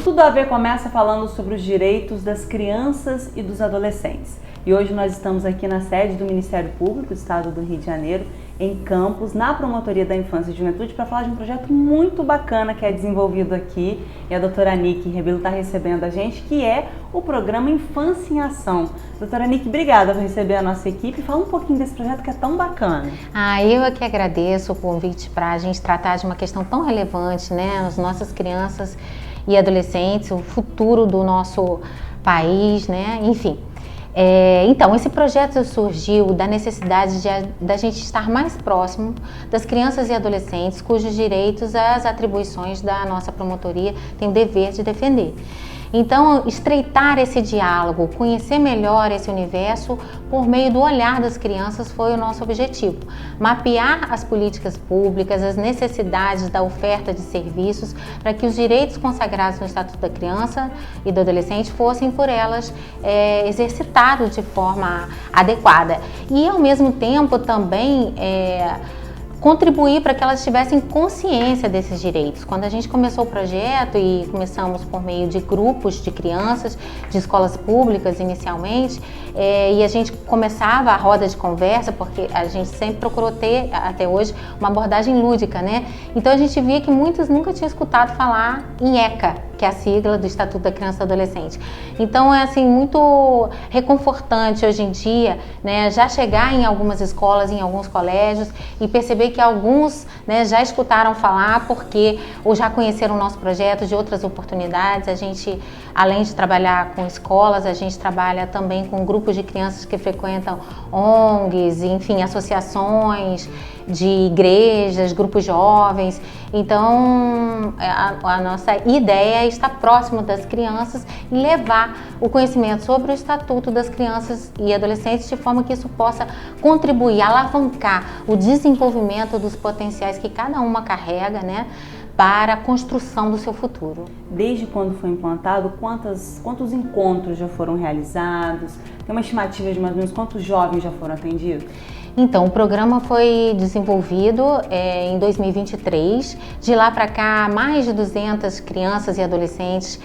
Tudo a Ver começa falando sobre os direitos das crianças e dos adolescentes. E hoje nós estamos aqui na sede do Ministério Público do Estado do Rio de Janeiro, em Campos, na Promotoria da Infância e Juventude, para falar de um projeto muito bacana que é desenvolvido aqui. E a doutora Nick Rebelo está recebendo a gente, que é o programa Infância em Ação. Doutora Nick, obrigada por receber a nossa equipe. Fala um pouquinho desse projeto que é tão bacana. Eu é que agradeço o convite para a gente tratar de uma questão tão relevante, né? As nossas crianças e adolescentes, o futuro do nosso país, né? Enfim. Então, esse projeto surgiu da necessidade da gente estar mais próximo das crianças e adolescentes cujos direitos as atribuições da nossa promotoria têm o dever de defender. Então, estreitar esse diálogo, conhecer melhor esse universo por meio do olhar das crianças foi o nosso objetivo. Mapear as políticas públicas, as necessidades da oferta de serviços para que os direitos consagrados no Estatuto da Criança e do Adolescente fossem por elas exercitados de forma adequada. E, ao mesmo tempo, também contribuir para que elas tivessem consciência desses direitos. Quando a gente começou o projeto e começamos por meio de grupos de crianças, de escolas públicas inicialmente, e a gente começava a roda de conversa, porque a gente sempre procurou ter, até hoje, uma abordagem lúdica, né? Então a gente via que muitos nunca tinham escutado falar em ECA, que é a sigla do Estatuto da Criança e do Adolescente. Então é assim muito reconfortante hoje em dia, né, já chegar em algumas escolas, em alguns colégios e perceber que alguns, né, já escutaram falar porque ou já conheceram o nosso projeto de outras oportunidades. A gente, além de trabalhar com escolas, a gente trabalha também com grupos de crianças que frequentam ONGs, enfim, associações de igrejas, grupos jovens. Então, a nossa ideia é estar próximo das crianças e levar o conhecimento sobre o Estatuto das Crianças e Adolescentes de forma que isso possa contribuir, alavancar o desenvolvimento dos potenciais que cada uma carrega, né, para a construção do seu futuro. Desde quando foi implantado, quantos encontros já foram realizados? Tem uma estimativa de mais ou menos quantos jovens já foram atendidos? Então, o programa foi desenvolvido em 2023. De lá para cá, mais de 200 crianças e adolescentes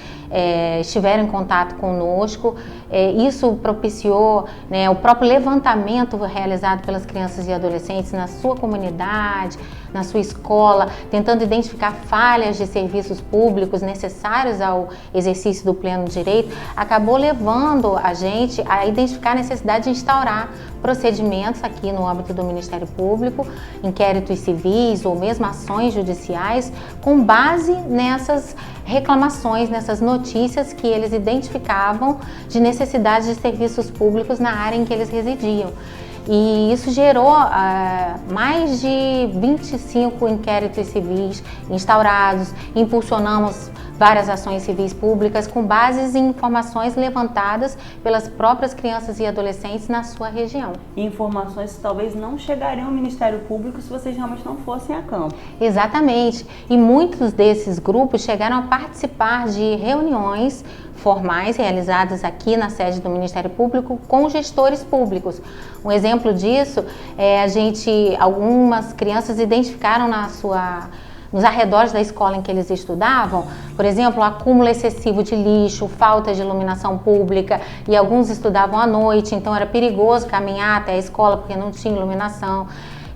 estiveram em contato conosco. Isso propiciou, né, o próprio levantamento realizado pelas crianças e adolescentes na sua comunidade, na sua escola, tentando identificar falhas de serviços públicos necessários ao exercício do pleno direito, acabou levando a gente a identificar a necessidade de instaurar procedimentos aqui no âmbito do Ministério Público, inquéritos civis ou mesmo ações judiciais, com base nessas reclamações, nessas notícias que eles identificavam de necessidade de serviços públicos na área em que eles residiam. E isso gerou mais de 25 inquéritos civis instaurados, impulsionamos várias ações civis públicas com bases em informações levantadas pelas próprias crianças e adolescentes na sua região. Informações que talvez não chegariam ao Ministério Público se vocês realmente não fossem a campo. Exatamente. E muitos desses grupos chegaram a participar de reuniões formais realizadas aqui na sede do Ministério Público com gestores públicos. Um exemplo disso é algumas crianças identificaram nos arredores da escola em que eles estudavam, por exemplo, acúmulo excessivo de lixo, falta de iluminação pública, e alguns estudavam à noite, então era perigoso caminhar até a escola porque não tinha iluminação.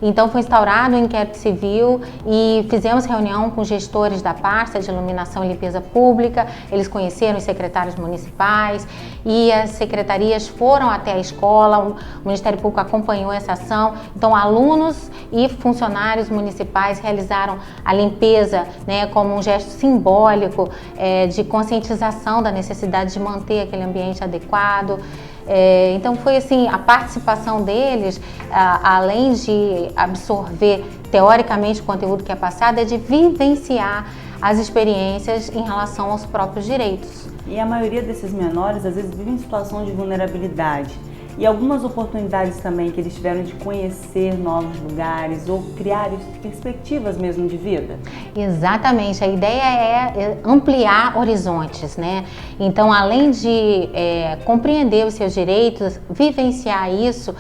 Então foi instaurado um inquérito civil e fizemos reunião com gestores da pasta de iluminação e limpeza pública. Eles conheceram os secretários municipais e as secretarias foram até a escola. O Ministério Público acompanhou essa ação. Então alunos e funcionários municipais realizaram a limpeza, né, como um gesto simbólico de conscientização da necessidade de manter aquele ambiente adequado. Então foi assim, a participação deles, além de absorver teoricamente o conteúdo que é passado, é de vivenciar as experiências em relação aos próprios direitos. E a maioria desses menores às vezes vive em situação de vulnerabilidade. e algumas oportunidades também que eles tiveram de conhecer novos lugares ou criar perspectivas mesmo de vida? Exatamente, a ideia é ampliar horizontes, né? Então, além de compreender os seus direitos, vivenciar isso,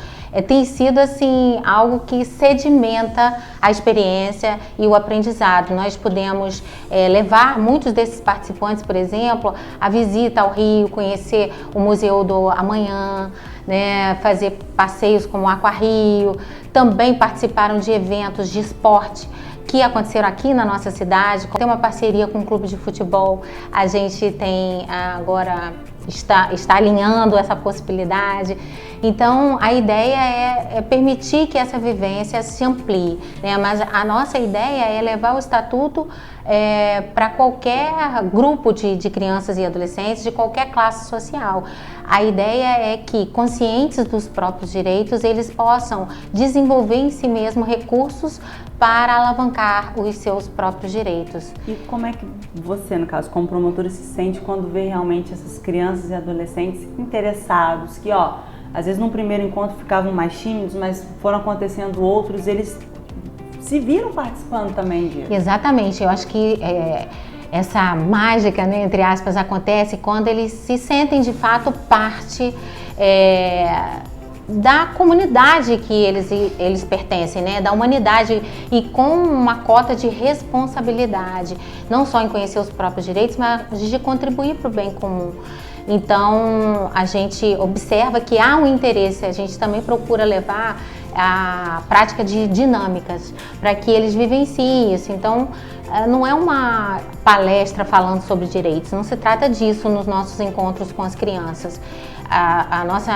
tem sido assim algo que sedimenta a experiência e o aprendizado. Nós podemos levar muitos desses participantes, por exemplo, a visita ao Rio, conhecer o Museu do Amanhã, né, fazer passeios como o Aquarrio, também participaram de eventos de esporte que aconteceram aqui na nossa cidade. Tem uma parceria com um clube de futebol, a gente tem agora está alinhando essa possibilidade. Então, a ideia é permitir que essa vivência se amplie, né? Mas a nossa ideia é levar o Estatuto para qualquer grupo de crianças e adolescentes, de qualquer classe social. A ideia é que, conscientes dos próprios direitos, eles possam desenvolver em si mesmo recursos para alavancar os seus próprios direitos. E como é que você, no caso, como promotora, se sente quando vê realmente essas crianças e adolescentes interessados, que, às vezes num primeiro encontro ficavam mais tímidos, mas foram acontecendo outros, eles se viram participando também disso? Exatamente, eu acho que essa mágica, né, entre aspas, acontece quando eles se sentem de fato parte da comunidade que eles pertencem, né, da humanidade, e com uma cota de responsabilidade, não só em conhecer os próprios direitos, mas de contribuir para o bem comum. Então, a gente observa que há um interesse, a gente também procura levar a prática de dinâmicas para que eles vivenciem isso. Então, não é uma palestra falando sobre direitos, não se trata disso nos nossos encontros com as crianças. A nossa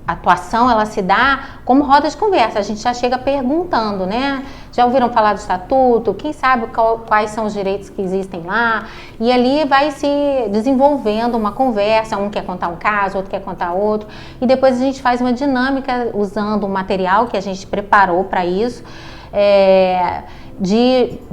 atuação, ela se dá como roda de conversa, a gente já chega perguntando, né? Já ouviram falar do Estatuto? Quem sabe quais são os direitos que existem lá? E ali vai se desenvolvendo uma conversa, um quer contar um caso, outro quer contar outro, e depois a gente faz uma dinâmica usando o material que a gente preparou para isso,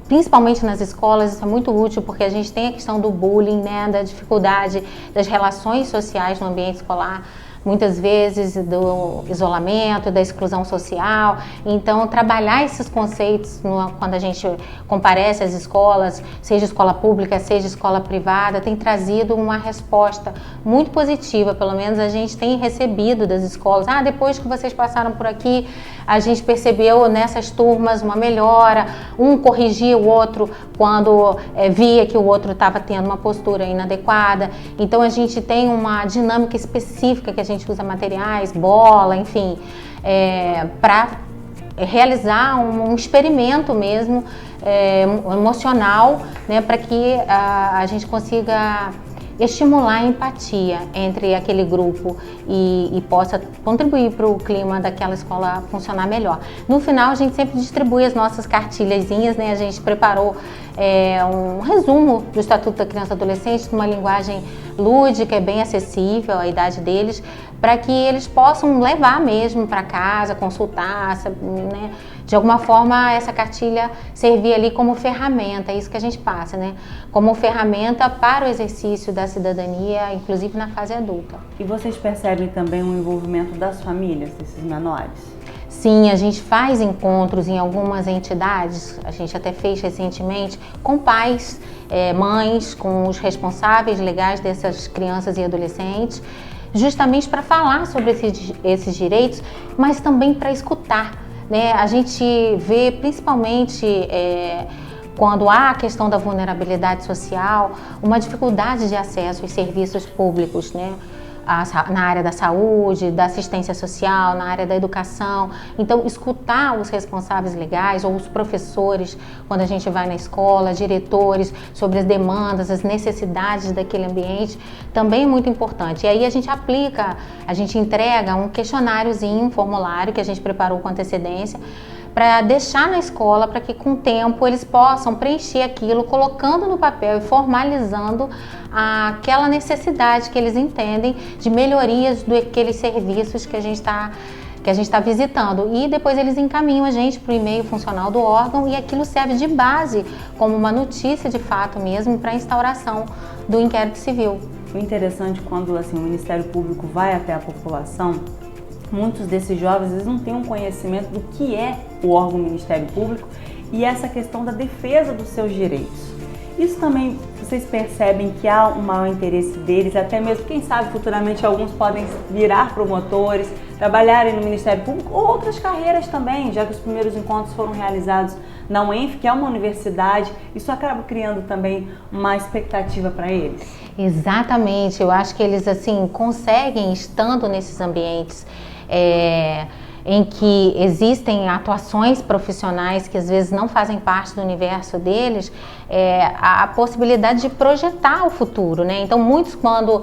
principalmente nas escolas. Isso é muito útil porque a gente tem a questão do bullying, né, da dificuldade das relações sociais no ambiente escolar, muitas vezes do isolamento, da exclusão social. Então, trabalhar esses conceitos quando a gente comparece às escolas, seja escola pública, seja escola privada, tem trazido uma resposta muito positiva. Pelo menos a gente tem recebido das escolas: depois que vocês passaram por aqui, a gente percebeu nessas turmas uma melhora, um corrigia o outro quando via que o outro estava tendo uma postura inadequada. Então, a gente tem uma dinâmica específica que a gente usa materiais, bola, enfim, para realizar um experimento mesmo emocional, né, para que a gente consiga estimular a empatia entre aquele grupo e possa contribuir para o clima daquela escola funcionar melhor. No final, a gente sempre distribui as nossas cartilhazinhas, né? A gente preparou um resumo do Estatuto da Criança e Adolescente numa linguagem lúdica e bem acessível à idade deles, para que eles possam levar mesmo para casa, consultar, né? De alguma forma, essa cartilha servir ali como ferramenta, é isso que a gente passa, né? Como ferramenta para o exercício da cidadania, inclusive na fase adulta. E vocês percebem também o envolvimento das famílias desses menores? Sim, a gente faz encontros em algumas entidades, a gente até fez recentemente, com pais, mães, com os responsáveis legais dessas crianças e adolescentes, justamente para falar sobre esses direitos, mas também para escutar, né? A gente vê principalmente quando há a questão da vulnerabilidade social, uma dificuldade de acesso aos serviços públicos, né? Na área da saúde, da assistência social, na área da educação. Então, escutar os responsáveis legais ou os professores, quando a gente vai na escola, diretores, sobre as demandas, as necessidades daquele ambiente, também é muito importante. E aí a gente entrega um questionáriozinho, um formulário que a gente preparou com antecedência, para deixar na escola, para que com o tempo eles possam preencher aquilo, colocando no papel e formalizando aquela necessidade que eles entendem de melhorias daqueles serviços que a gente está visitando. E depois eles encaminham a gente para o e-mail funcional do órgão, e aquilo serve de base como uma notícia de fato mesmo para a instauração do inquérito civil. O interessante quando o Ministério Público vai até a população muitos desses jovens eles não têm um conhecimento do que é o órgão Ministério Público e essa questão da defesa dos seus direitos. Isso também, vocês percebem que há um maior interesse deles, até mesmo, quem sabe, futuramente alguns podem virar promotores, trabalharem no Ministério Público ou outras carreiras também, já que os primeiros encontros foram realizados na UENF, que é uma universidade, isso acaba criando também uma expectativa para eles? Exatamente, eu acho que eles assim conseguem, estando nesses ambientes em que existem atuações profissionais que às vezes não fazem parte do universo deles, a possibilidade de projetar o futuro, né? Então muitos quando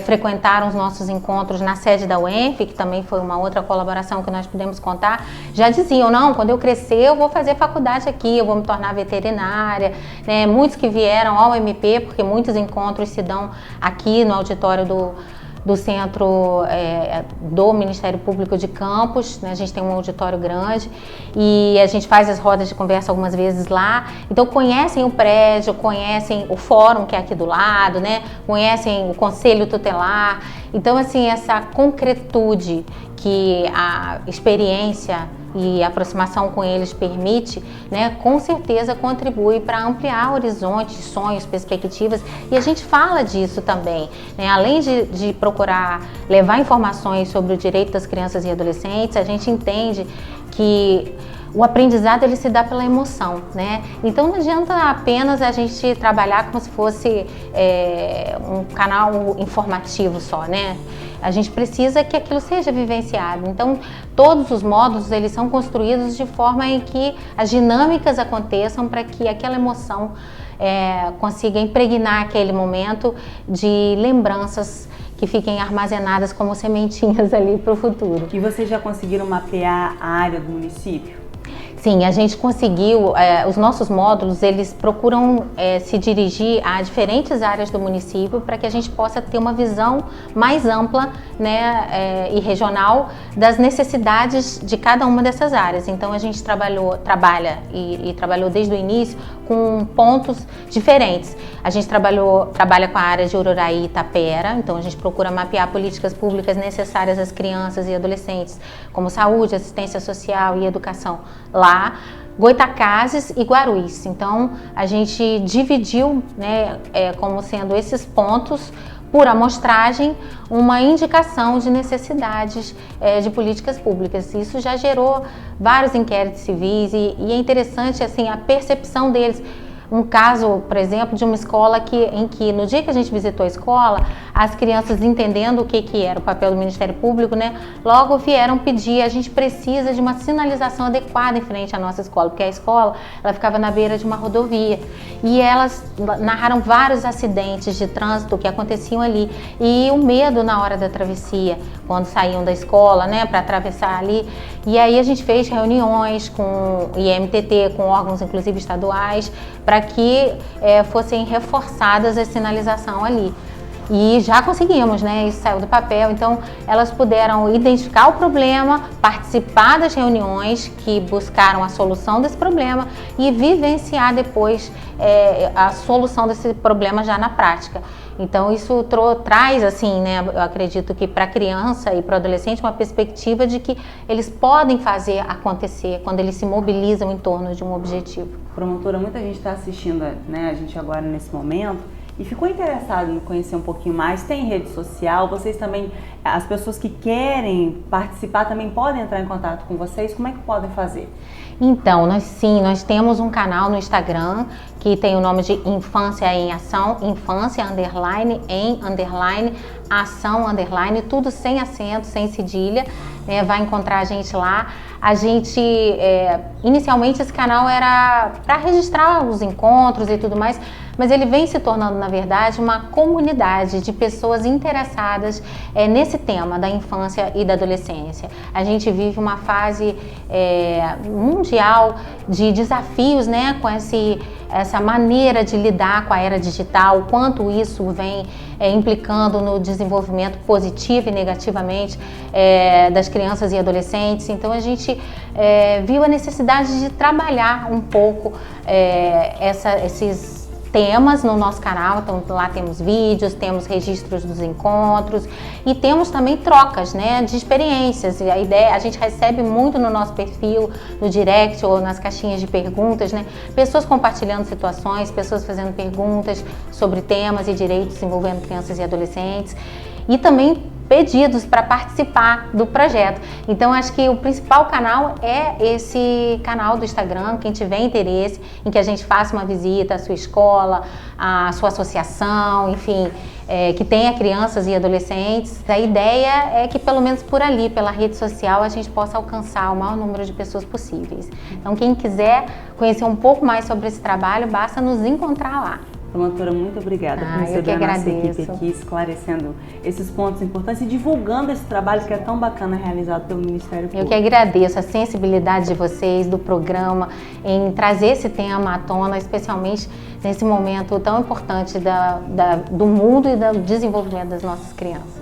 frequentaram os nossos encontros na sede da UENF, que também foi uma outra colaboração que nós pudemos contar, já diziam, não, quando eu crescer eu vou fazer faculdade aqui, eu vou me tornar veterinária, né? Muitos que vieram ao MP, porque muitos encontros se dão aqui no auditório do Centro do Ministério Público de Campos, né? A gente tem um auditório grande e a gente faz as rodas de conversa algumas vezes lá, então conhecem o prédio, conhecem o fórum que é aqui do lado, né? Conhecem o Conselho Tutelar, então assim, essa concretude que a experiência e a aproximação com eles permite, né, com certeza contribui para ampliar horizontes, sonhos, perspectivas, e a gente fala disso também, né? Além de procurar levar informações sobre o direito das crianças e adolescentes, a gente entende que o aprendizado ele se dá pela emoção, né? Então não adianta apenas a gente trabalhar como se fosse um canal informativo só, né? A gente precisa que aquilo seja vivenciado. Então todos os módulos eles são construídos de forma em que as dinâmicas aconteçam para que aquela emoção consiga impregnar aquele momento de lembranças que fiquem armazenadas como sementinhas ali para o futuro. E vocês já conseguiram mapear a área do município? Sim, a gente conseguiu, os nossos módulos, eles procuram se dirigir a diferentes áreas do município para que a gente possa ter uma visão mais ampla, né, e regional das necessidades de cada uma dessas áreas. Então a gente trabalha desde o início com pontos diferentes. A gente trabalha com a área de Ururaí e Itapera, então a gente procura mapear políticas públicas necessárias às crianças e adolescentes, como saúde, assistência social e educação lá, Goitacazes e Guaruís. Então a gente dividiu, né, como sendo esses pontos por amostragem uma indicação de necessidades de políticas públicas. Isso já gerou vários inquéritos civis e é interessante assim a percepção deles. Um caso, por exemplo, de uma escola em que no dia que a gente visitou a escola, as crianças entendendo o que era o papel do Ministério Público, né, logo vieram pedir, a gente precisa de uma sinalização adequada em frente à nossa escola, porque a escola ela ficava na beira de uma rodovia e elas narraram vários acidentes de trânsito que aconteciam ali e o medo na hora da travessia, quando saíam da escola, né, para atravessar ali. E aí a gente fez reuniões com o IMTT, com órgãos inclusive estaduais, para que fossem reforçadas a sinalização ali. E já conseguimos, né? Isso saiu do papel, então elas puderam identificar o problema, participar das reuniões que buscaram a solução desse problema e vivenciar depois a solução desse problema já na prática. Então isso traz, assim, né, eu acredito que para a criança e para o adolescente uma perspectiva de que eles podem fazer acontecer quando eles se mobilizam em torno de um objetivo. Promotora, muita gente está assistindo, né, a gente agora nesse momento e ficou interessado em conhecer um pouquinho mais. Tem rede social, vocês também, as pessoas que querem participar também podem entrar em contato com vocês, como é que podem fazer? Então, nós temos um canal no Instagram que tem o nome de Infância em Ação, Infância _ Ação _ tudo sem acento, sem cedilha, né? Vai encontrar a gente lá. A gente, inicialmente esse canal era para registrar os encontros e tudo mais, mas ele vem se tornando, na verdade, uma comunidade de pessoas interessadas nesse tema da infância e da adolescência. A gente vive uma fase mundial de desafios, né, com essa maneira de lidar com a era digital, o quanto isso vem implicando no desenvolvimento positivo e negativamente das crianças e adolescentes. Então a gente viu a necessidade de trabalhar um pouco temas no nosso canal, então lá temos vídeos, temos registros dos encontros e temos também trocas, né, de experiências. E a gente recebe muito no nosso perfil, no direct ou nas caixinhas de perguntas, né, pessoas compartilhando situações, pessoas fazendo perguntas sobre temas e direitos envolvendo crianças e adolescentes e também pedidos para participar do projeto. Então acho que o principal canal é esse canal do Instagram. Quem tiver interesse em que a gente faça uma visita à sua escola, à sua associação, enfim, que tenha crianças e adolescentes, a ideia é que pelo menos por ali, pela rede social, a gente possa alcançar o maior número de pessoas possíveis. Então quem quiser conhecer um pouco mais sobre esse trabalho, basta nos encontrar lá. Promotora, muito obrigada por receber a nossa equipe aqui, esclarecendo esses pontos importantes e divulgando esse trabalho que é tão bacana realizado pelo Ministério Público. Eu que agradeço a sensibilidade de vocês, do programa, em trazer esse tema à tona, especialmente nesse momento tão importante do mundo e do desenvolvimento das nossas crianças.